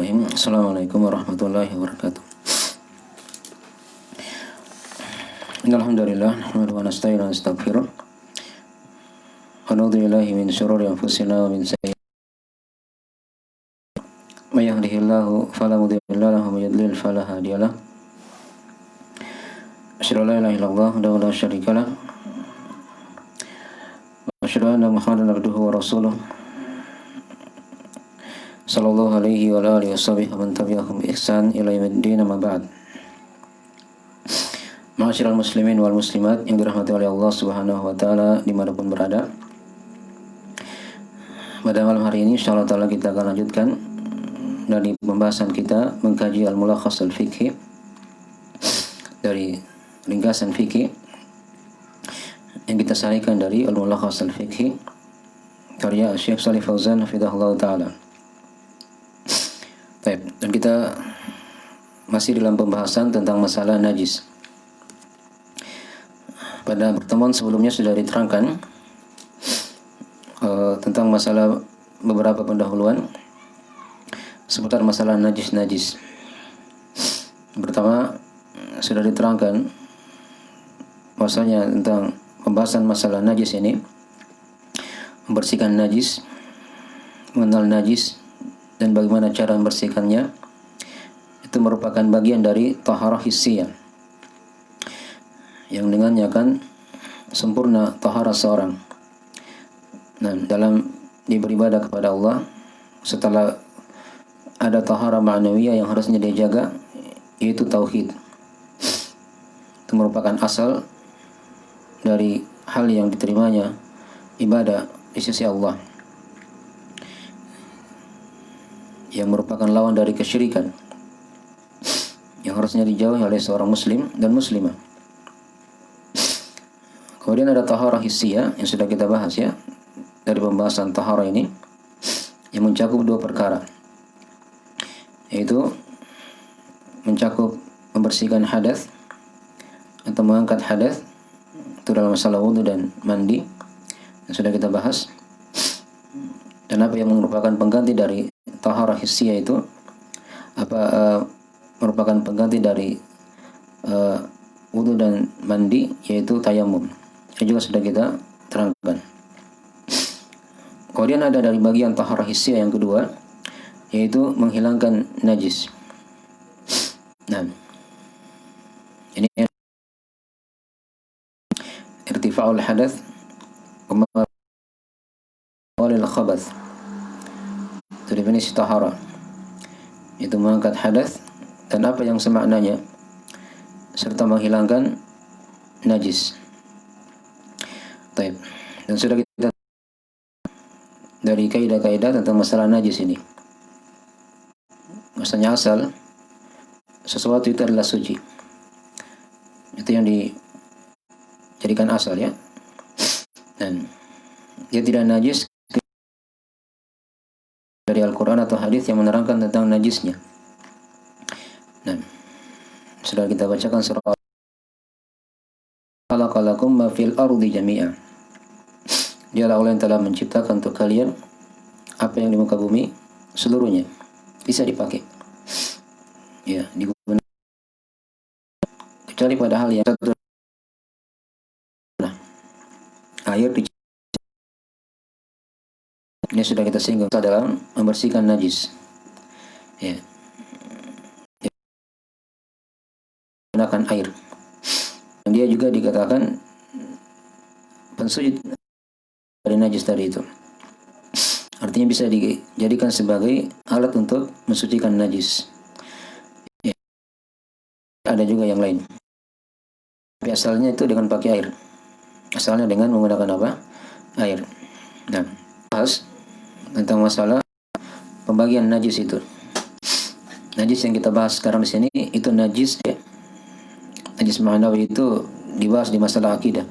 Bismillahirrahmanirrahim. Assalamualaikum warahmatullahi wabarakatuh. Alhamdulillah, nahmaduhu wa nasta'inu wa nastaghfiruh. Wa na'udzu billahi min syururi anfusina wa min sayyi'ati may yahdihillahu fala mudilla lahu wa may yudlil fala hadiya lahu. Asyhadu an la ilaha illallah wahdahu la syarika lah. Wa asyhadu anna Muhammadan abduhu wa rasuluh. Sallallahu alaihi wa alihi washabihi wa man tabi'ahum bi ihsan ila yaumiddin, amma ba'd. Ma'asyiral muslimin wal muslimat yang dirahmati oleh Allah Subhanahu wa taala dimanapun berada. Pada malam hari ini insyaallah taala kita akan lanjutkan dari pembahasan kita mengkaji al-mulakhas al-fiqhi, dari ringkasan fikih yang kita sarikan dari al-mulakhas al-fiqhi karya Syekh Shalih Fauzan hafizahullah taala. Baik, dan kita masih dalam pembahasan tentang masalah najis. Pada pertemuan sebelumnya sudah diterangkan tentang masalah beberapa pendahuluan seputar masalah najis-najis. Pertama, sudah diterangkan bahwasanya tentang pembahasan masalah najis ini, membersihkan najis, mengenal najis, dan bagaimana cara membersihkannya, itu merupakan bagian dari taharah hissiyah, yang dengannya akan sempurna taharah seorang. Nah, dalam beribadah kepada Allah, setelah ada taharah ma'nawiyah yang harusnya dia jaga, yaitu tauhid. Itu merupakan asal dari hal yang diterimanya ibadah di sisi Allah, yang merupakan lawan dari kesyirikan yang harusnya dijauhi oleh seorang muslim dan muslimah. Kemudian ada taharah hissiyah yang sudah kita bahas ya, dari pembahasan taharah ini, yang mencakup dua perkara, yaitu mencakup membersihkan hadas atau mengangkat hadas, itu dalam masalah wudu dan mandi yang sudah kita bahas. Dan apa yang merupakan pengganti dari taharah hissiyah itu, merupakan pengganti dari wudu dan mandi, yaitu tayamum, yang juga sudah kita terangkan. Kemudian ada dari bagian taharah hissiyah yang kedua, yaitu menghilangkan najis. Nah, ini irtifa'ul hadath wa mawalil khabath. Itu definisi taharah, itu mengangkat hadas dan apa yang semaknanya, serta menghilangkan najis. Baik, dan sudah kita dari kaidah-kaidah tentang masalah najis ini, maksudnya asal sesuatu itu adalah suci, itu yang dijadikan asal ya, dan dia tidak najis dari Al-Quran atau hadis yang menerangkan tentang najisnya. Nah, sudah kita bacakan surah Khalaqalakum ma fil ardi jami'a. Dialah Allah yang telah menciptakan untuk kalian apa yang di muka bumi seluruhnya, bisa dipakai ya, digunakan kecuali pada hal yang satu. Nah, air ini sudah kita singgung dalam membersihkan najis ya, gunakan air, dan dia juga dikatakan pensujud dari najis tadi itu, artinya bisa dijadikan sebagai alat untuk mensucikan najis ya. Ada juga yang lain, tapi asalnya itu dengan pakai air, asalnya dengan menggunakan apa? Air. Nah, bahas tentang masalah pembagian najis itu. Najis yang kita bahas sekarang di sini itu najis ya. Najis ma'nawi itu dibahas di masalah akidah.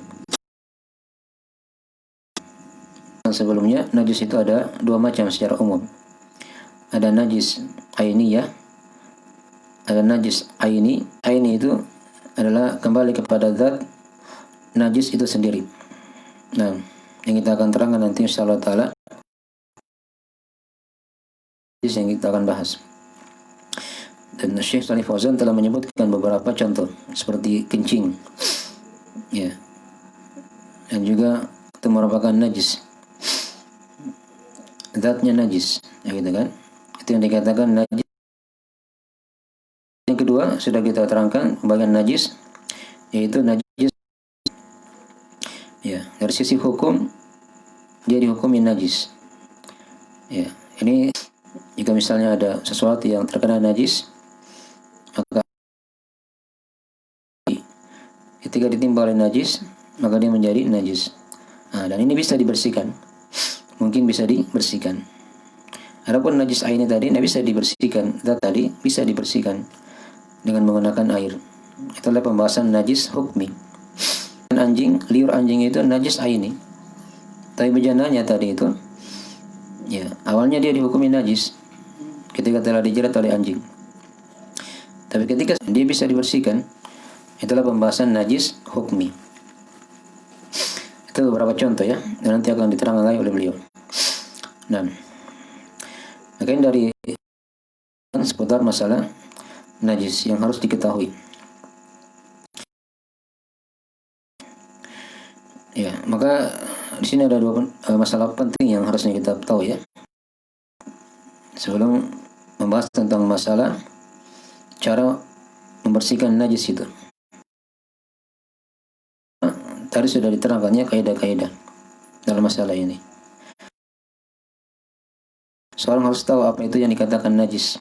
Dan sebelumnya najis itu ada dua macam secara umum. Ada najis ainiyah, ada najis aini. Aini itu adalah kembali kepada zat najis itu sendiri. Nah, yang kita akan terangkan nanti insyaallah taala yang kita akan bahas. Dan Syekh Shalih Fauzan telah menyebutkan beberapa contoh seperti kencing, ya, dan juga itu merupakan najis, zatnya najis, ya gitu kan? Itu yang dikatakan najis. Yang kedua sudah kita terangkan bagian najis, yaitu najis, ya, dari sisi hukum dia dihukumi najis. Ya, ini jika misalnya ada sesuatu yang terkena najis, maka ketika ditimpa oleh najis, maka dia menjadi najis. Nah, dan ini bisa dibersihkan, mungkin bisa dibersihkan. Adapun najis aini tadi tidak bisa dibersihkan, zat tadi bisa dibersihkan dengan menggunakan air. Itulah pembahasan najis hukmi. Anjing, liur anjing itu najis aini. Tapi bejananya tadi itu, ya, awalnya dia dihukumi najis ketika telah dijerat oleh anjing. Tapi ketika dia bisa dibersihkan, itulah pembahasan najis hukmi. Itu beberapa contoh ya, dan nanti akan diterangkan lagi oleh beliau. Nah, makanya dari seputar masalah najis yang harus diketahui. Ya, maka di sini ada dua masalah penting yang harusnya kita tahu ya. Sebelum membahas tentang masalah cara membersihkan najis itu. Tadi sudah diterangkannya kaidah-kaidah dalam masalah ini. Seorang harus tahu apa itu yang dikatakan najis.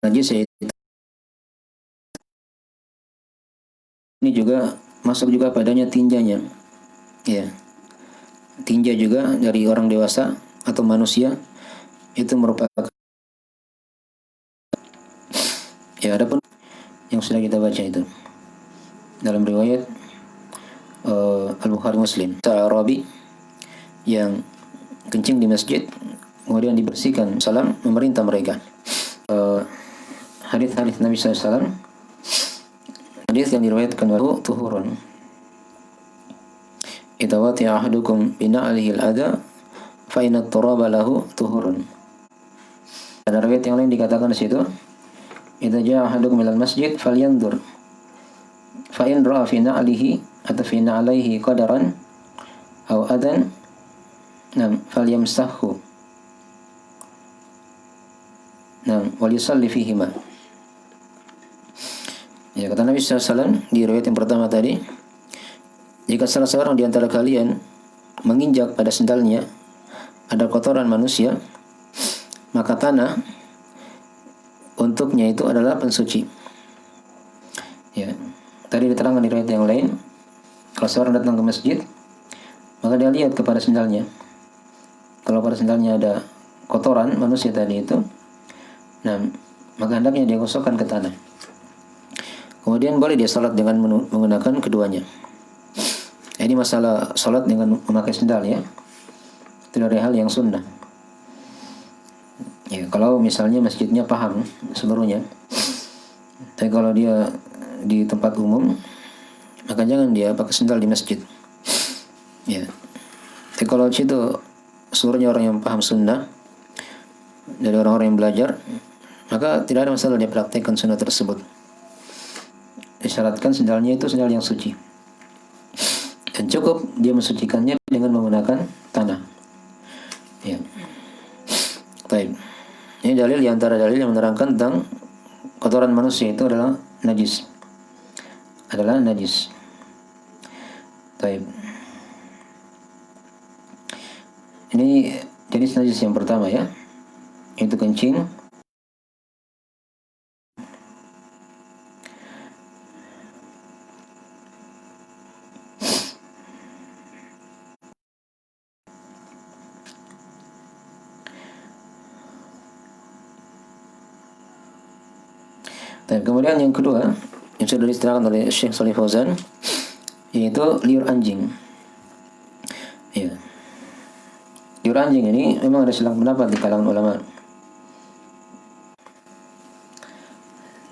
Najis yaitu ini juga masuk juga padanya tinjanya. Ya. Tinja juga dari orang dewasa atau manusia itu merupakan, ya, adapun yang sudah kita baca itu dalam riwayat Al-Bukhari Muslim, Arabi yang kencing di masjid kemudian dibersihkan, salam memerintah mereka. Hadis-hadis Nabi SAW, hadis yang diriwayatkan oleh tuhurun idza wati'a ahadukum bina'lihi al-adha fa inna at-turaba lahu tuhurun. Ada riwayat yang lain dikatakan di situ, idza ja'a ahadukum ilal masjid falyanzur fa in ra'a fi na'lihi atau fi na'lihi qadaran aw adan nam falyamsahhu nam wal yusalli fihima. Ya, kata Nabi SAW di riwayat yang pertama tadi, jika salah seorang di antara kalian menginjak pada sendalnya ada kotoran manusia, maka tanah untuknya itu adalah pensuci. Ya, tadi diterangkan di riwayat yang lain, kalau seorang datang ke masjid, maka dia lihat kepada sendalnya. Kalau pada sendalnya ada kotoran manusia tadi itu, nah, maka hendaknya dia gosokkan ke tanah. Kemudian boleh dia salat dengan menggunakan keduanya. Ini masalah salat dengan memakai sendal ya. Itu dari hal yang sunnah. Ya, kalau misalnya masjidnya paham seluruhnya. Tapi kalau dia di tempat umum, maka jangan dia pakai sendal di masjid. Ya. Tapi kalau di situ seluruhnya orang yang paham sunnah, dari orang-orang yang belajar, maka tidak ada masalah dia praktekkan sunnah tersebut. Disyaratkan sendalnya itu sendal yang suci, dan cukup dia mensucikannya dengan menggunakan tanah. Ya. Baik. Ini dalil di antara dalil yang menerangkan tentang kotoran manusia itu adalah najis. Adalah najis. Baik. Ini jenis najis yang pertama ya, itu kencing. Dan kemudian yang kedua yang sudah diterangkan oleh Syekh Shalih Fauzan, yaitu liur anjing. Ya. Liur anjing ini memang ada silang pendapat di kalangan ulama.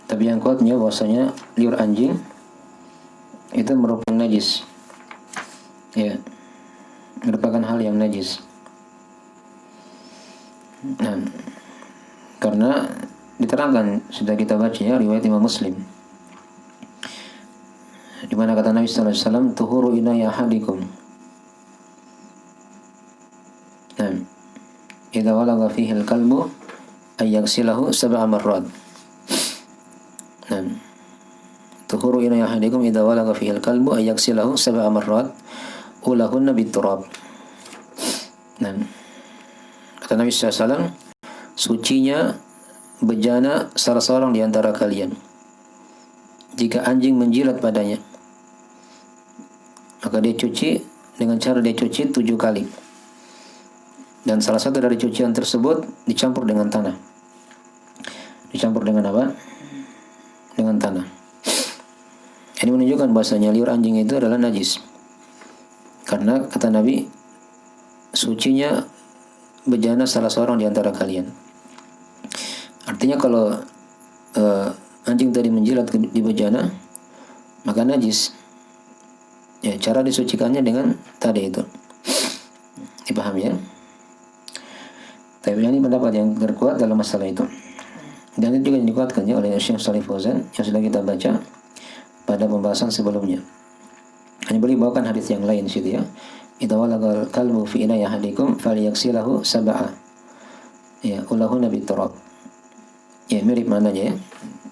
Tapi yang kuatnya bahwasanya liur anjing itu merupakan najis. Ya. Merupakan hal yang najis. Nah, karena diterangkan sudah kita baca ya riwayat Imam Muslim di mana kata Nabi sallallahu alaihi wasallam tuhuru inaya ahadikum. Nah, idza walagha fihi al-kalbu ay yaghsilahu sab'a marrat. Nah, tuhuru inaya ahadikum idza walagha fihi al-kalbu ay yaghsilahu sab'a marrat ulahunna bit-turab. Nah, kata Nabi sallallahu alaihi wasallam sucinya bejana salah seorang di antara kalian jika anjing menjilat padanya, maka dia cuci dengan cara dia cuci 7 kali. Dan salah satu dari cucian tersebut dicampur dengan tanah. Dicampur dengan apa? Dengan tanah. Ini menunjukkan bahasanya liur anjing itu adalah najis. Karena kata Nabi, sucinya bejana salah seorang di antara kalian. Artinya kalau anjing tadi menjilat di bejana, maka najis. Ya, cara disucikannya dengan tadi itu. Dipahami ya? Tapi ini pendapat yang terkuat dalam masalah itu. Dan itu juga dikuatkan ya oleh Syekh Shalih Fauzan yang sudah kita baca pada pembahasan sebelumnya. Hanya boleh bawakan hadis yang lain situ ya. Idza walagal kalbu fi inai ahadikum falyaghsilahu sab'a. Ya, ulahunna biturab. Ya, mirip maknanya ya.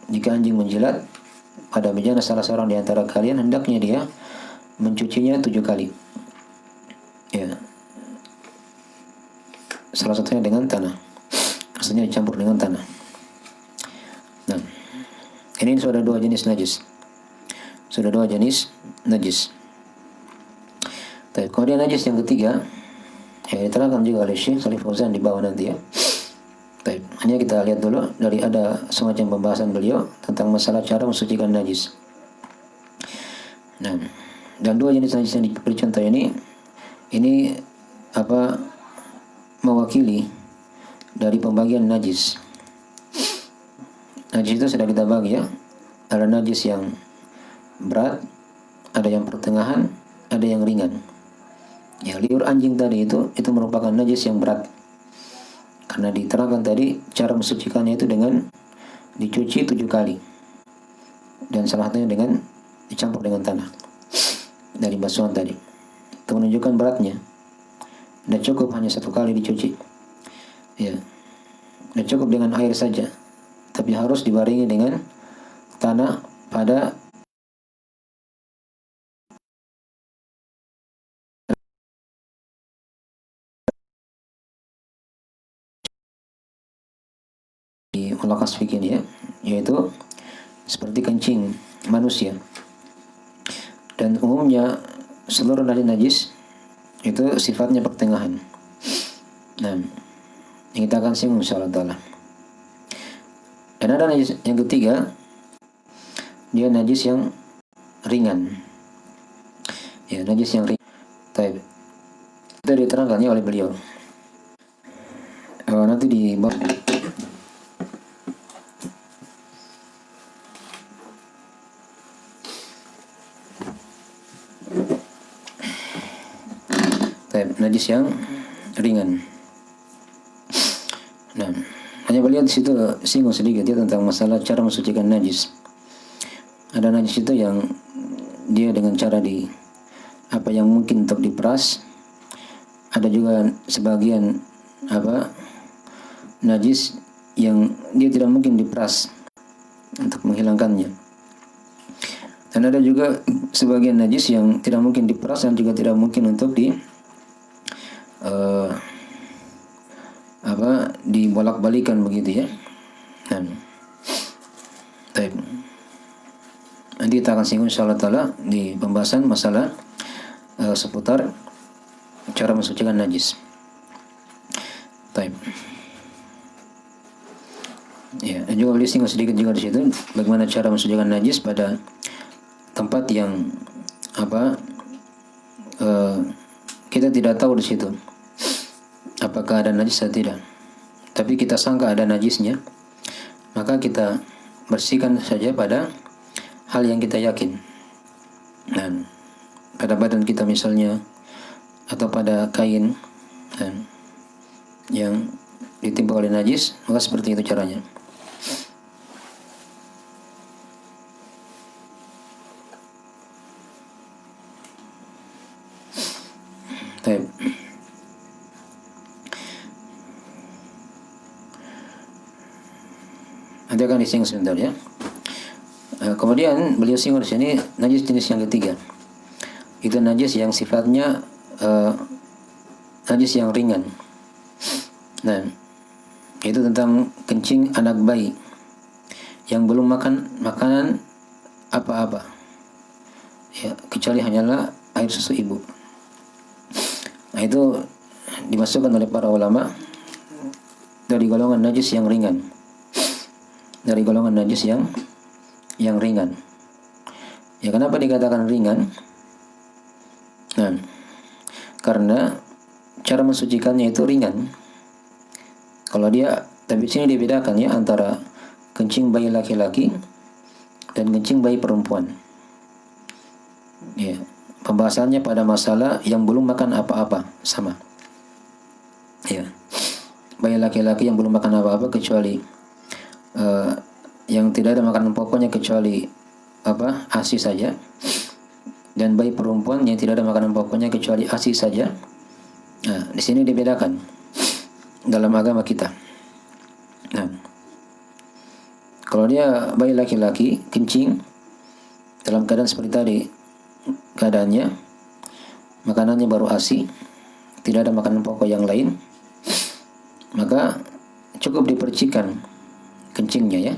Jika anjing menjilat pada bejana salah seorang di antara kalian, hendaknya dia mencucinya 7 kali. Ya. Salah satunya dengan tanah. Maksudnya dicampur dengan tanah. Nah, ini sudah 2 jenis najis. Sudah 2 jenis najis. Kemudian najis yang ketiga, yang diterangkan juga oleh Syekh Shalih Fauzan di bawah nanti ya. Hanya kita lihat dulu dari ada semacam pembahasan beliau tentang masalah cara mensucikan najis. Nah, dan 2 jenis najis yang diberi contoh ini apa mewakili dari pembagian najis. Najis itu sudah kita bagi ya. Ada najis yang berat, ada yang pertengahan, ada yang ringan. Ya, liur anjing tadi itu merupakan najis yang berat. Karena diterangkan tadi cara mensucikannya itu dengan dicuci 7 kali. Dan salah satunya dengan dicampur dengan tanah dari basuhan tadi. Itu menunjukkan beratnya. Dan cukup hanya 1 kali dicuci. Ya. Dan cukup dengan air saja. Tapi harus dibarengi dengan tanah pada di mulakas fikih ya, yaitu seperti kencing manusia. Dan umumnya seluruh najis itu sifatnya pertengahan. Nah, yang kita akan singgung insyaallah taala. Dan ada najis yang ketiga, dia najis yang ringan. Ya, najis yang ringan. Baik. Itu diterangkannya oleh beliau. Nanti di najis yang ringan. Nah, hanya beliau di situ singgung sedikit ya tentang masalah cara mensucikan najis. Ada najis itu yang dia dengan cara apa yang mungkin untuk diperas. Ada juga sebagian najis yang dia tidak mungkin diperas untuk menghilangkannya. Dan ada juga sebagian najis yang tidak mungkin diperas dan juga tidak mungkin untuk dibolak-balikan begitu ya. Baik. Nanti kita akan singgung insyaallah taala di pembahasan masalah seputar cara mensucikan najis. Baik. Ya, dan juga beliau singgung sedikit juga di situ bagaimana cara mensucikan najis pada tempat yang kita tidak tahu di situ apakah ada najis atau tidak. Tapi kita sangka ada najisnya, maka kita bersihkan saja pada hal yang kita yakin. Dan pada badan kita misalnya, atau pada kain yang ditimpa oleh najis, maka seperti itu caranya. Baik. Nanti akan disinggung sebentar ya. Kemudian beliau singgung di sini najis jenis yang ketiga. Itu najis yang sifatnya najis yang ringan. Nah, itu tentang kencing anak bayi yang belum makan makanan apa-apa, ya, kecuali hanyalah air susu ibu. Nah, itu dimasukkan oleh para ulama dari golongan najis yang ringan. Dari golongan najis yang ringan. Ya, kenapa dikatakan ringan? Nah, karena cara mensucikannya itu ringan. Kalau dia, tapi sini dibedakan ya antara kencing bayi laki-laki dan kencing bayi perempuan. Ya, pembahasannya pada masalah yang belum makan apa-apa sama. Ya, bayi laki-laki yang belum makan apa-apa kecuali yang tidak ada makanan pokoknya kecuali ASI saja, dan bayi perempuan yang tidak ada makanan pokoknya kecuali ASI saja. Nah, di sini dibedakan dalam agama kita. Nah, kalau dia bayi laki-laki kencing dalam keadaan seperti tadi keadaannya, makanannya baru ASI, tidak ada makanan pokok yang lain, maka cukup dipercikan kencingnya ya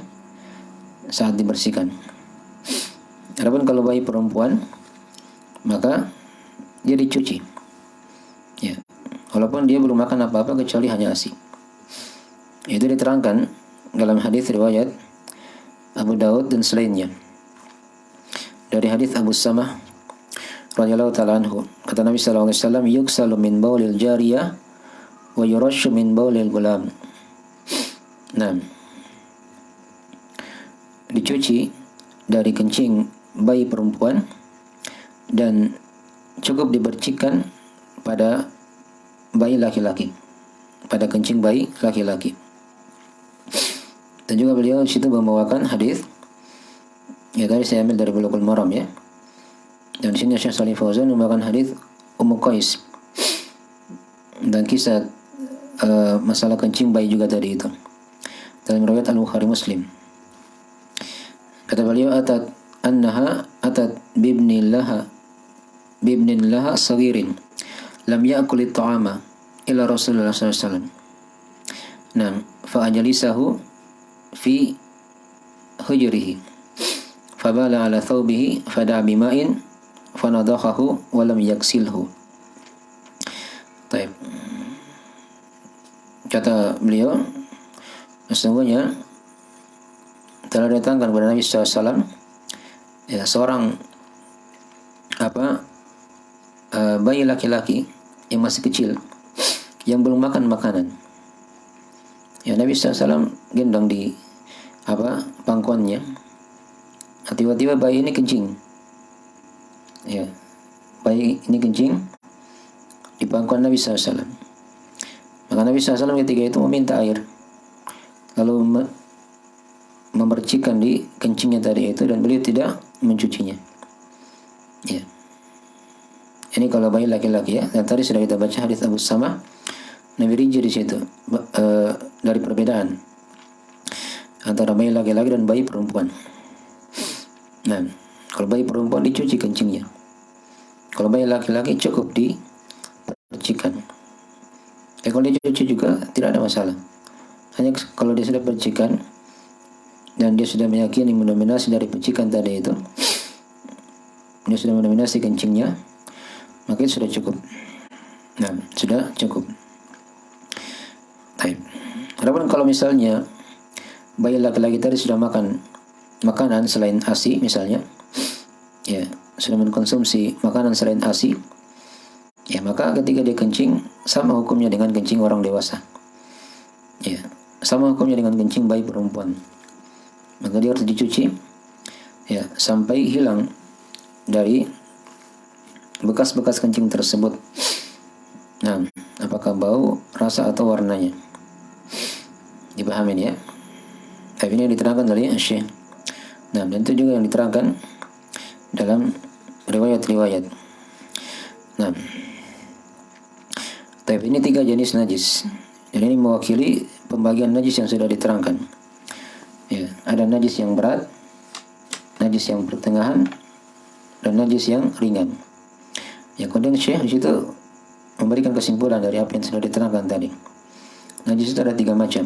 saat dibersihkan. Adapun kalau bayi perempuan, maka dia dicuci ya, walaupun dia belum makan apa-apa kecuali hanya ASI. Itu diterangkan dalam hadis riwayat Abu Daud dan selainnya. Dari hadis Abu Samah radhiyallahu ta'ala anhu, kata Nabi sallallahu alaihi wasallam, yuksalu min baulil jariyah wa yurashu min baulil gulam. Nah, dicuci dari kencing bayi perempuan dan cukup dibercikan pada bayi laki-laki, pada kencing bayi laki-laki. Dan juga beliau di situ membawakan hadis, ya tadi saya ambil dari Bulughul Maram ya. Dan di sini Syekh Shalih Fauzan membawakan hadis Ummu Qais dan kisah masalah kencing bayi juga tadi itu dalam riwayat Al-Bukhari Muslim. Kata beliau, atat bibnin laha saghirin lam ya'kul at-ta'ama illa Rasulullah sallallahu alaihi wasallam. Nah, fa ajlisahu fi hujrihi fabala ala thawbihi fada'a bima'in fanadakhahu wa lam yaksilhu. Baik. Kata beliau, sesungguhnya telah datangkan kepada Nabi SAW ya seorang bayi laki-laki yang masih kecil yang belum makan makanan. Ya, Nabi SAW gendong di pangkuannya. Nah, tiba-tiba bayi ini kencing. Ya, bayi ini kencing di pangkuan Nabi SAW. Maka Nabi SAW ketika itu meminta air, lalu memercikan di kencingnya tadi itu, dan beliau tidak mencucinya. Ya. Ini kalau bayi laki-laki ya. Dan tadi sudah kita baca hadis Abu Samah, Nabi rinci di situ dari perbedaan antara bayi laki-laki dan bayi perempuan. Nah, kalau bayi perempuan dicuci kencingnya. Kalau bayi laki-laki cukup dipercikan. Kalau dia cuci juga tidak ada masalah. Hanya kalau dia sudah percikan dan dia sudah meyakini mendominasi dari percikan tadi itu, dia sudah mendominasi kencingnya, maka itu sudah cukup. Nah, sudah cukup. Baik. Adapun kalau misalnya bayi laki-laki tadi sudah makan makanan selain ASI misalnya, ya, sudah mengkonsumsi makanan selain ASI, ya, maka ketika dia kencing sama hukumnya dengan kencing orang dewasa. Ya, sama hukumnya dengan kencing bayi perempuan. Maka dia harus dicuci ya sampai hilang dari bekas-bekas kencing tersebut. Nah, apakah bau, rasa atau warnanya. Dipahami ya. Tapi ini yang diterangkan oleh Syekh. Nah, dan itu juga yang diterangkan dalam riwayat-riwayat. Nah, tapi ini 3 jenis najis. Dan ini mewakili pembagian najis yang sudah diterangkan. Ya, ada najis yang berat, najis yang pertengahan, dan najis yang ringan. Ya, kemudian Syekh di situ memberikan kesimpulan dari apa yang sudah diterangkan tadi. Najis itu ada 3 macam.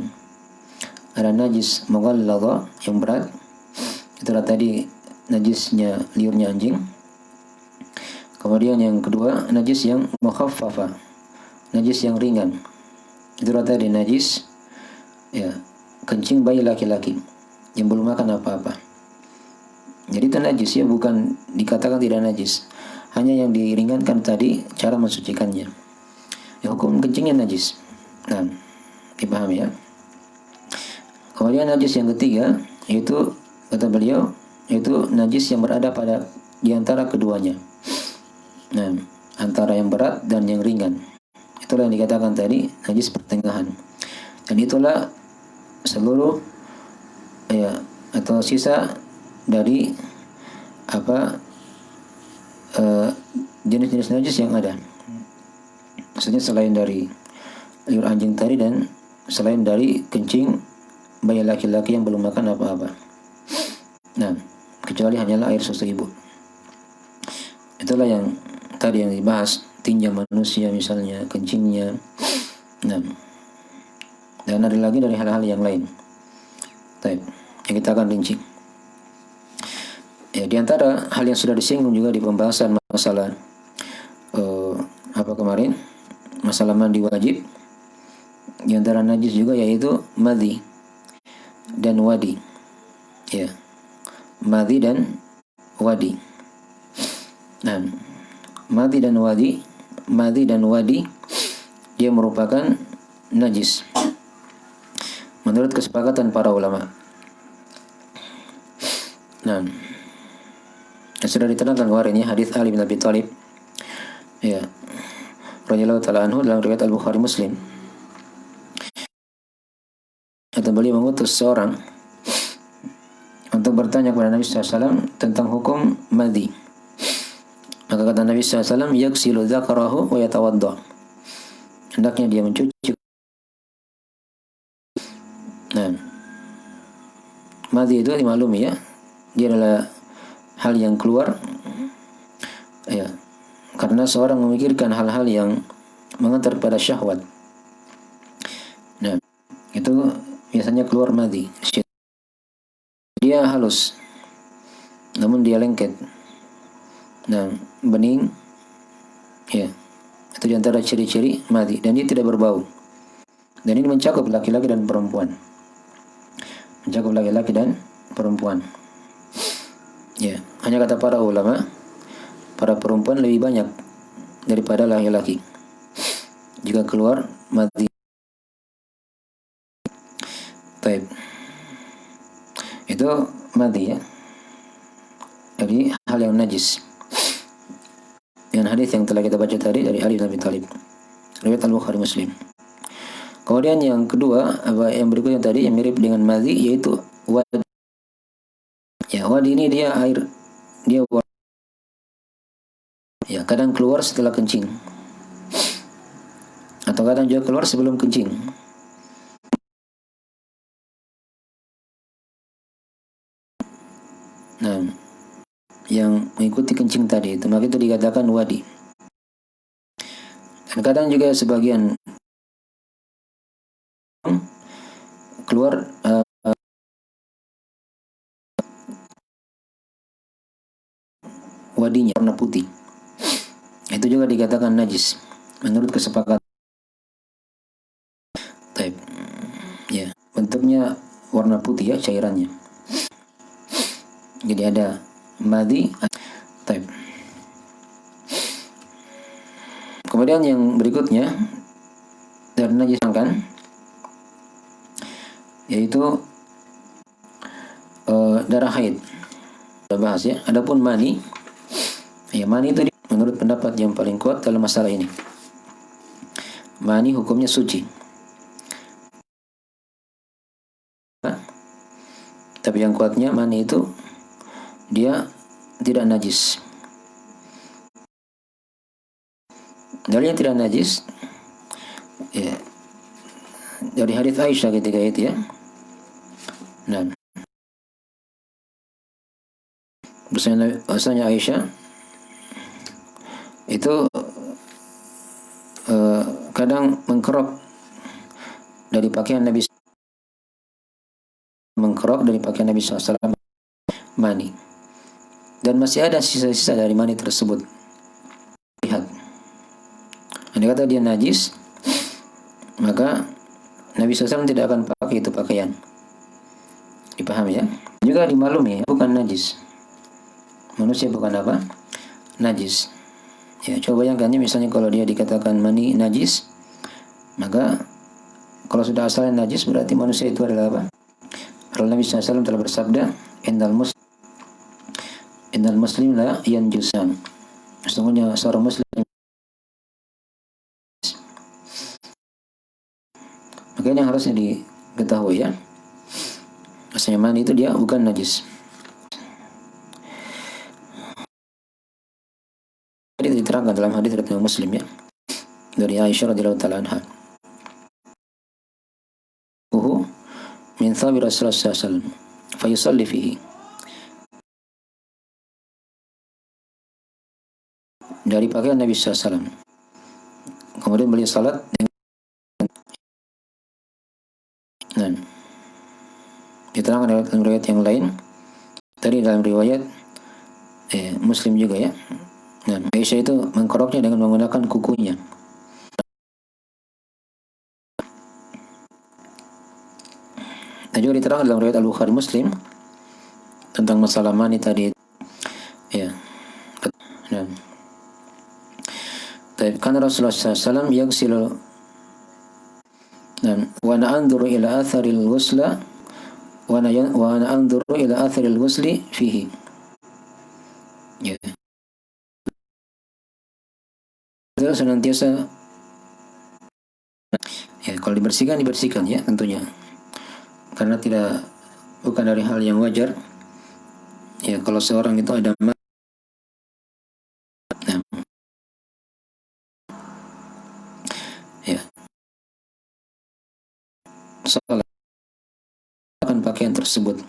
Ada najis mughalladha yang berat. Itulah tadi najisnya liurnya anjing. Kemudian yang kedua, najis yang mukhaffafa, najis yang ringan. Itulah tadi najis ya kencing bayi laki-laki yang belum makan apa-apa. Jadi itu najis ya, bukan dikatakan tidak najis. Hanya yang diringankan tadi cara mensucikannya. Ya, hukum kencingnya najis. Nah, dipahami ya. Kemudian najis yang ketiga, yaitu kata beliau, yaitu najis yang berada pada di antara keduanya. Nah, antara yang berat dan yang ringan. Itulah yang dikatakan tadi najis pertengahan. Dan itulah seluruh ya atau sisa dari apa jenis-jenis najis yang ada. Maksudnya selain dari liur anjing tadi dan selain dari kencing bayi laki-laki yang belum makan apa-apa. Nah, kecuali hanyalah air susu ibu. Itulah yang tadi yang dibahas, tinja manusia misalnya, kencingnya. Nah, dan ada lagi dari hal-hal yang lain. Baik, yang kita akan rinci. Ya, di antara hal yang sudah disinggung juga di pembahasan masalah apa kemarin, masalah mandi wajib. Di antara najis juga yaitu madhi dan wadi. Ya. Madhi dan wadi. Nah, madhi dan wadi dia merupakan najis menurut kesepakatan para ulama. Nah, sudah diterangkan kemarin ya hadis Ali bin Abi Thalib ya radhiyallahu taala anhu dalam riwayat Al-Bukhari Muslim. Kata beliau mengutus seorang untuk bertanya kepada Nabi SAW tentang hukum madhi. Maka kata Nabi SAW, yaksilu dzakarahu wa yatawadda. Hendaknya dia mencuci. Nah, madhi itu dimaklumi ya, dia adalah hal yang keluar ya, karena seorang memikirkan hal-hal yang mengantar pada syahwat. Nah, itu biasanya keluar madhi. Dia halus, namun dia lengket. Nah, bening, ya, itu diantara ciri-ciri madhi. Dan dia tidak berbau. Dan ini mencakup laki-laki dan perempuan. Mencakup laki-laki dan perempuan. Ya, hanya kata para ulama, para perempuan lebih banyak daripada laki-laki jika keluar madhi. Baik. Itu madhi ya. Jadi hal yang najis. Dengan hadis yang telah kita baca tadi dari Ali bin Abi Thalib, riwayat Al-Bukhari Muslim. Kemudian yang kedua, yang berikutnya tadi yang mirip dengan madhi yaitu wadi. Ya, wadi ini dia air, dia ya kadang keluar setelah kencing, atau kadang juga keluar sebelum kencing. Nah, yang mengikuti kencing tadi itu maka itu dikatakan wadi. Dan kadang juga sebagian keluar wadinya warna putih. Itu juga dikatakan najis menurut kesepakatan. Taib. Ya, bentuknya warna putih ya cairannya. Jadi ada madhi. Taib. Kemudian yang berikutnya dari najis kan yaitu darah haid. Kita bahas ya. Adapun mani, ya mani itu menurut pendapat yang paling kuat dalam masalah ini. Mani hukumnya suci. Tapi yang kuatnya mani itu dia tidak najis. Dalilnya tidak najis ya, dari hadits Aisyah ketika itu ya. Nah, bahasanya Aisyah itu kadang mengkerok dari pakaian Nabi SAW mani, dan masih ada sisa-sisa dari mani tersebut. Lihat, andai kata dia najis, maka Nabi SAW tidak akan pakai itu pakaian. Dipahami ya? Juga dimaklumi, bukan najis. Manusia bukan apa? Najis. Ya, coba bayangkan misalnya kalau dia dikatakan mani najis, maka kalau sudah asalnya najis berarti manusia itu adalah apa? Karena Nabi SAW telah bersabda, Innal muslim la yanjusan. Sesungguhnya seorang muslim, maka ini yang harusnya diketahui ya. Maksudnya mani itu dia bukan najis. Jadi diterangkan dalam hadis riwayat Muslim ya, dari Aisyah radhiyallahu taala anha. Min thabi Rasulullah sallallahu alaihi wasallam fa yusalli fihi. Dari pakaian Nabi sallallahu alaihi wasallam. Kemudian beliau salat dengan diterangkan dalam riwayat yang lain. Tadi dalam riwayat Muslim juga ya. Dan Aisyah itu mengkoroknya dengan menggunakan kukunya. Dan juga diterangkan dalam riwayat Al-Bukhari Muslim tentang masalah mani tadi ya. Dan karena Rasulullah SAW yaghsilu dan wa ana anzuru ila atharil ghusla wa ana anzuru ila atharil ghusli fihi ya. Itu senantiasa ya, kalau dibersihkan ya tentunya, karena bukan dari hal yang wajar ya kalau seorang itu ada ya salah akan pakaian tersebut.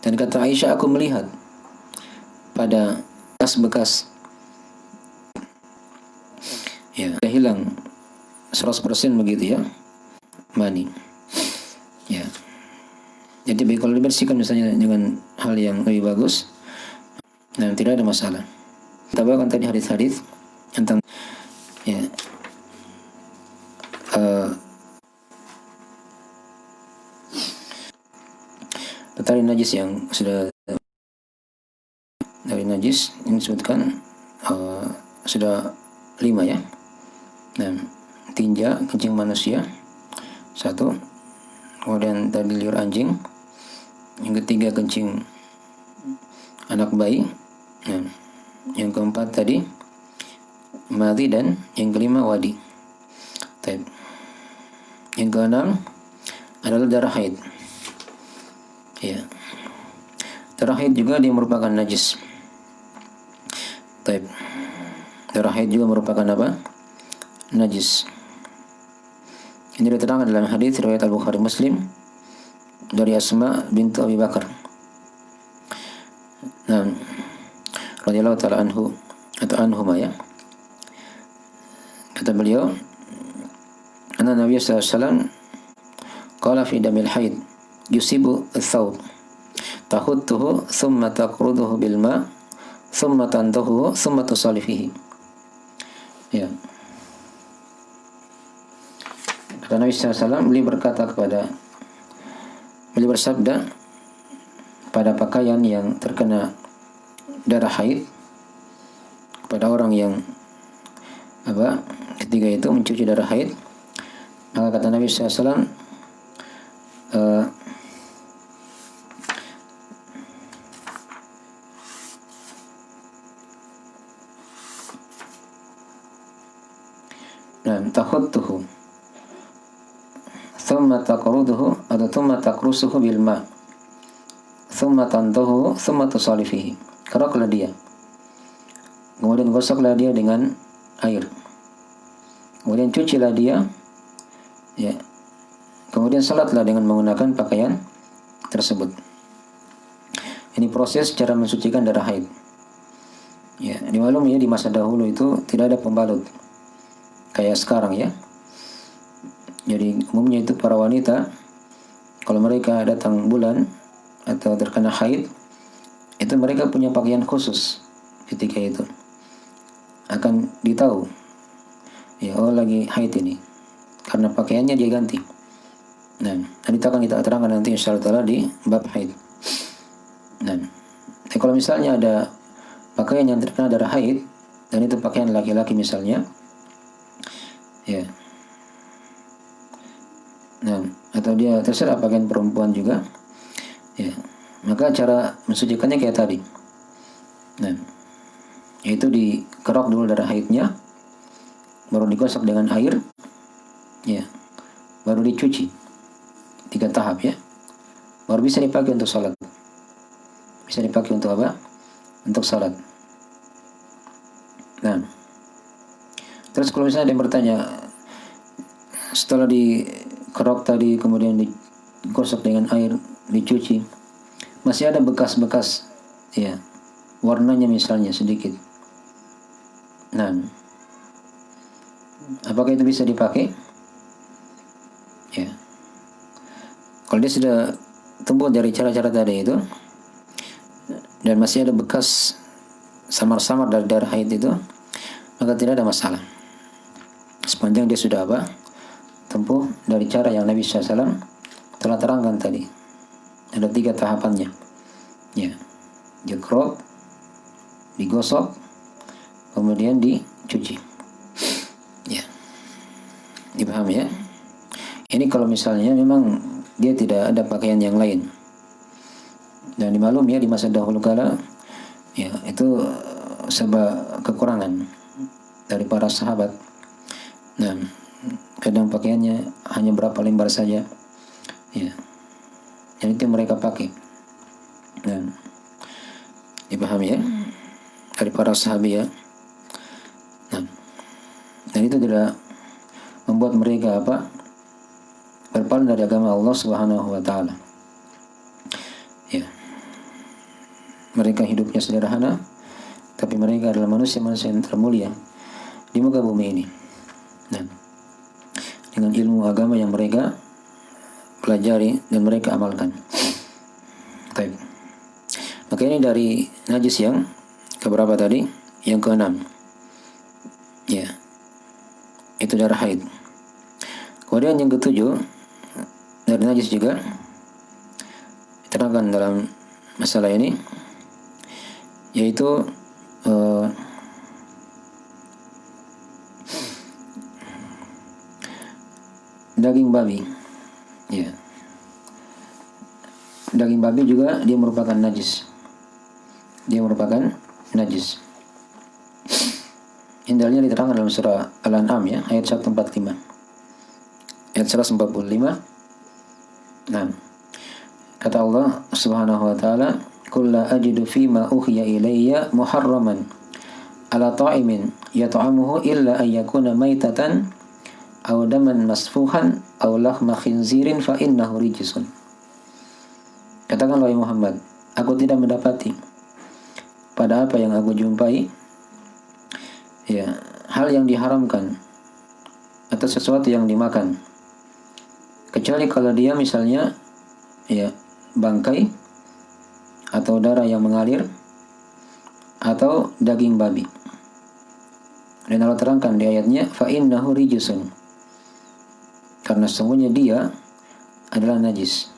Dan kata Aisyah, aku melihat pada bekas ya hilang 100% begitu ya mani ya. Jadi kalau dibersihkan misalnya dengan hal yang lebih bagus, dan tidak ada masalah. Kita bawakan tadi hadis-hadis tentang ya tadi najis yang sudah dari najis yang disebutkan sudah 5 ya. Dan tinja, kencing manusia 1, kemudian tadi liur anjing, yang ketiga kencing anak bayi, nah, yang keempat tadi madhi, dan yang kelima wadi. Yang keenam adalah darah haid ya. Darah haid juga dia merupakan najis. Darah haid juga merupakan apa? Najis. Ini diterangkan dalam hadis riwayat Al-Bukhari Muslim dari Asma bintu Abi Bakar. Nah, radhiyallahu taala anhu atau anhuma ya. Kata beliau, anna Nabi sallallahu alaihi wasallam qala fi damil haid yusibu ats-thawb tahuttuhu thumma taqruduhu bil ma thumma tandahu thumma tusalli fihi. Ya. Kata Nabi SAW, beliau bersabda, pada pakaian yang terkena darah haid, pada orang yang ketika itu mencuci darah haid, maka kata Nabi SAW, tahuttuhu thumma taqruduhu taruduhu atau thumma takrusuhu bil ma thumma tantuhu thumma tusalifihi. Keroklah dia, kemudian gosoklah dia dengan air, kemudian cucilah dia, ya, kemudian salatlah dengan menggunakan pakaian tersebut. Ini proses cara mensucikan darah haid. Ya, dimaklumi ya, di masa dahulu itu tidak ada pembalut kayak sekarang ya. Jadi umumnya itu para wanita kalau mereka datang bulan atau terkena haid, itu mereka punya pakaian khusus ketika itu. Akan ditahu, ya, oh lagi haid ini, karena pakaiannya dia ganti. Nah, itu akan kita terangkan nanti insyaallah di bab haid. Nah, kalau misalnya ada pakaian yang terkena darah haid dan itu pakaian laki-laki misalnya, ya, nah, atau dia terserah pakaian perempuan juga, ya, maka cara mensucikannya kayak tadi. Nah, yaitu dikerok dulu darah haidnya, baru digosok dengan air, ya, baru dicuci. 3 tahap ya, baru bisa dipakai untuk salat. Bisa dipakai untuk apa? Untuk salat. Nah, terus kalau misalnya ada yang bertanya, setelah dikerok tadi kemudian digosok dengan air, dicuci, masih ada bekas-bekas, ya, warnanya misalnya sedikit. Nah, apakah itu bisa dipakai? Ya, kalau dia sudah tempuh dari cara-cara tadi itu dan masih ada bekas samar-samar dari darah haid itu, maka tidak ada masalah. Sepanjang dia sudah apa? Tempuh dari cara yang Nabi SAW telah terangkan tadi. Ada 3 tahapannya. Ya, dikerok, digosok, kemudian dicuci. Ya, dipahami ya? Ini kalau misalnya memang dia tidak ada pakaian yang lain. Dan dimaklumi ya, di masa dahulu kala, ya, itu serba kekurangan dari para sahabat. Nah, kadang pakaiannya hanya berapa lembar saja, ya, dan itu mereka pakai. Nah, dipahami ya, dari para sahabat ya. Nah, dan itu tidak membuat mereka apa? Berpaling dari agama Allah Subhanahu wa taala. Ya. Mereka hidupnya sederhana, tapi mereka adalah manusia-manusia yang termulia di muka bumi ini. Nah, dengan ilmu agama yang mereka pelajari dan mereka amalkan. Baik. Maka ini dari najis yang keberapa tadi? Yang ke-6. Ya. Itu darah haid. Kemudian yang ke-7 dari najis juga diterangkan dalam masalah ini, yaitu daging babi. Ya. Daging babi juga dia merupakan najis. Dia merupakan najis. Indalnya diterangkan dalam surah Al-An'am ya, ayat 145. Ayat 145. Nah, kata Allah Subhanahu wa taala, "Qul la ajidu fima uhiya ilayya muharraman ala ta'imin yat'amuhu illa an yakuna maitatan aw daman masfuhan aw lahma khinzirin fa innahu rijsun." Katakan wahai Muhammad, aku tidak mendapati pada apa yang aku jumpai, ya, hal yang diharamkan atau sesuatu yang dimakan, kecuali kalau dia misalnya, ya, bangkai atau darah yang mengalir atau daging babi. Dan Allah terangkan di ayatnya, fa innahu rijsun, karena sesungguhnya dia adalah najis.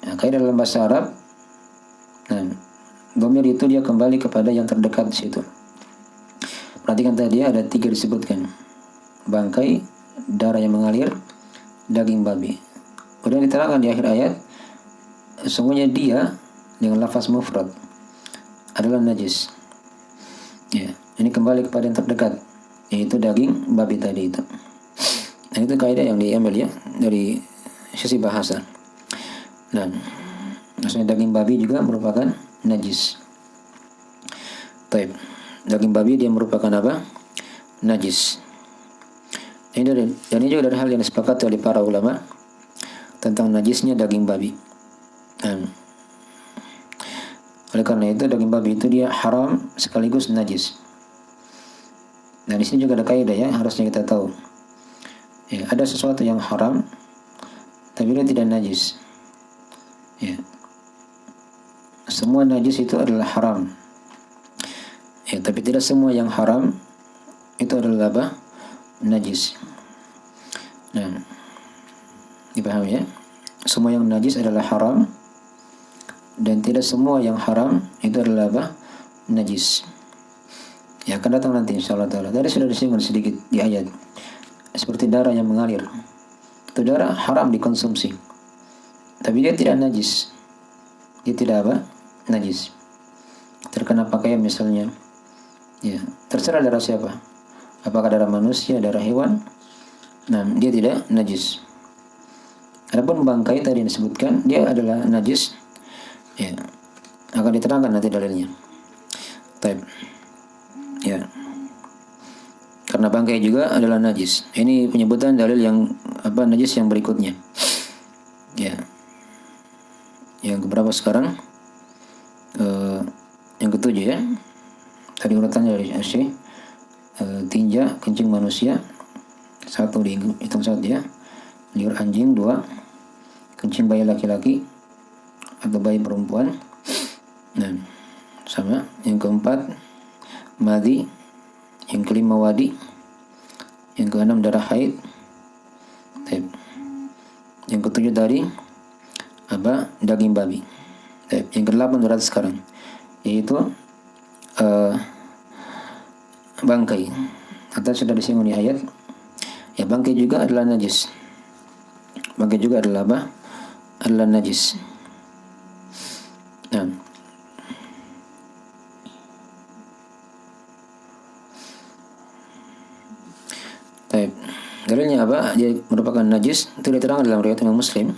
Nah, kaidah dalam bahasa Arab, nah, dhamir itu dia kembali kepada yang terdekat di situ. Perhatikan tadi ada 3 disebutkan: bangkai, darah yang mengalir, daging babi. Kemudian diterangkan di akhir ayat, sesungguhnya dia dengan lafaz mufrad adalah najis. Ya, ini kembali kepada yang terdekat, yaitu daging babi tadi itu. Dan itu kaidah yang diambil ya dari sisi bahasa. Nah, maksudnya daging babi juga merupakan najis. Baik, daging babi dia merupakan apa? Najis. Dan ini juga dari hal yang disepakati oleh para ulama tentang najisnya daging babi. Nah, oleh karena itu daging babi itu dia haram sekaligus najis. Nah, di sini juga ada kaidah ya, harusnya kita tahu. Ya, ada sesuatu yang haram tapi dia tidak najis. Ya. Semua najis itu adalah haram. Ya, tapi tidak semua yang haram itu adalah apa? Najis. Nah, dipahami ya? Semua yang najis adalah haram dan tidak semua yang haram itu adalah apa? Najis. Ya, akan datang nanti insyaallah taala. Tadi sudah disinggung sedikit di ayat. Seperti darah yang mengalir. Itu darah haram dikonsumsi. Tapi dia tidak najis. Dia tidak apa? Najis. Terkena pakaian misalnya. Ya, terserah darah siapa. Apakah darah manusia, darah hewan? Nah, dia tidak najis. Adapun bangkai tadi yang disebutkan, dia adalah najis. Ya, akan diterangkan nanti dalilnya. Baik. Ya. Karena bangkai juga adalah najis. Ini penyebutan dalil yang apa najis yang berikutnya. Ya. Yang keberapa sekarang? Yang ketujuh ya. Tadi urutannya dari Syekh. Tinja, kencing manusia. 1 dihitung 1 ya. Liur anjing 2. Kencing bayi laki-laki atau bayi perempuan. Nah, sama. Yang keempat madhi. Yang kelima wadi. Yang keenam darah haid. Yang ketujuh tadi apa? Daging babi. Yang kedelapan berat sekarang yaitu bangkai. Atau sudah disinggung di ayat. Ya, bangkai juga adalah najis. Bangkai juga adalah apa? Adalah najis. Nah, baik. Dalilnya apa? Dia merupakan najis. Itu diterangkan dalam riwayat Imam Muslim.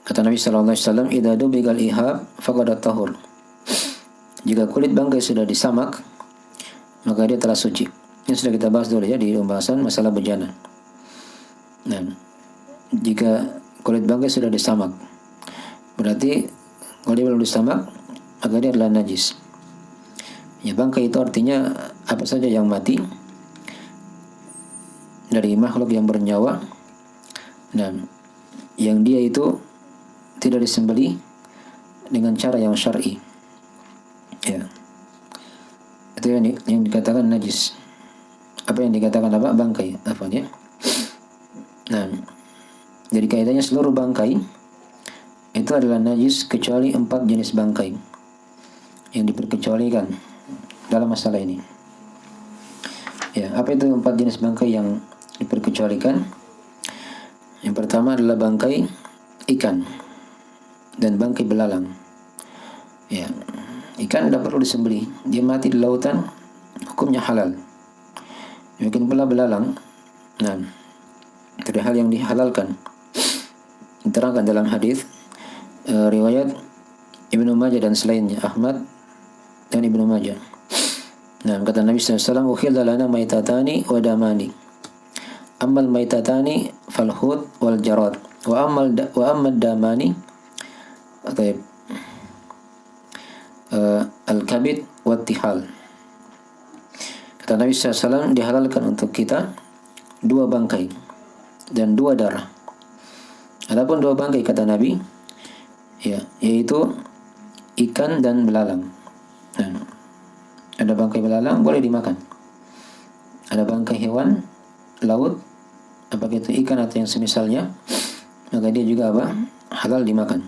Kata Nabi sallallahu alaihi wasallam, "Idza dubigal ihab faqad tahur." Jika kulit bangkai sudah disamak, maka dia telah suci. Ini sudah kita bahas dulu ya di pembahasan masalah bejana. Nah, jika kulit bangkai sudah disamak, berarti kalau dia belum disamak, maka dia adalah najis. Ya, bangkai itu artinya apa saja yang mati dari makhluk yang bernyawa dan yang dia itu tidak disembelih dengan cara yang syar'i. Ya. Itu yang dikatakan najis. Apa yang dikatakan apa? Bangkai. Apa ya? Nah, jadi kaidahnya seluruh bangkai itu adalah najis kecuali 4 jenis bangkai yang diperkecualikan dalam masalah ini. Ya, apa itu 4 jenis bangkai yang diperkecualikan? Yang pertama adalah bangkai ikan dan bangkai belalang. Ya, ikan tidak perlu disembelih, dia mati di lautan, hukumnya halal. Demikian pula belalang. Nah, itu hal yang dihalalkan. Diterangkan dalam hadis riwayat Ibnu Majah dan selainnya, Ahmad dan Ibnu Majah. Nah, kata Nabi SAW, "Ukhidha lana maitatani wa damani. Ammal maitatani fal hud wal jarad, wa ammal damani al-kabid wa tihal." Kata Nabi SAW, dihalalkan untuk kita 2 bangkai dan 2 darah. Adapun 2 bangkai kata Nabi, ya, yaitu ikan dan belalang. Nah, ada bangkai belalang boleh dimakan. Ada bangkai hewan laut, apakah itu ikan atau yang semisalnya, maka dia juga apa? Halal dimakan.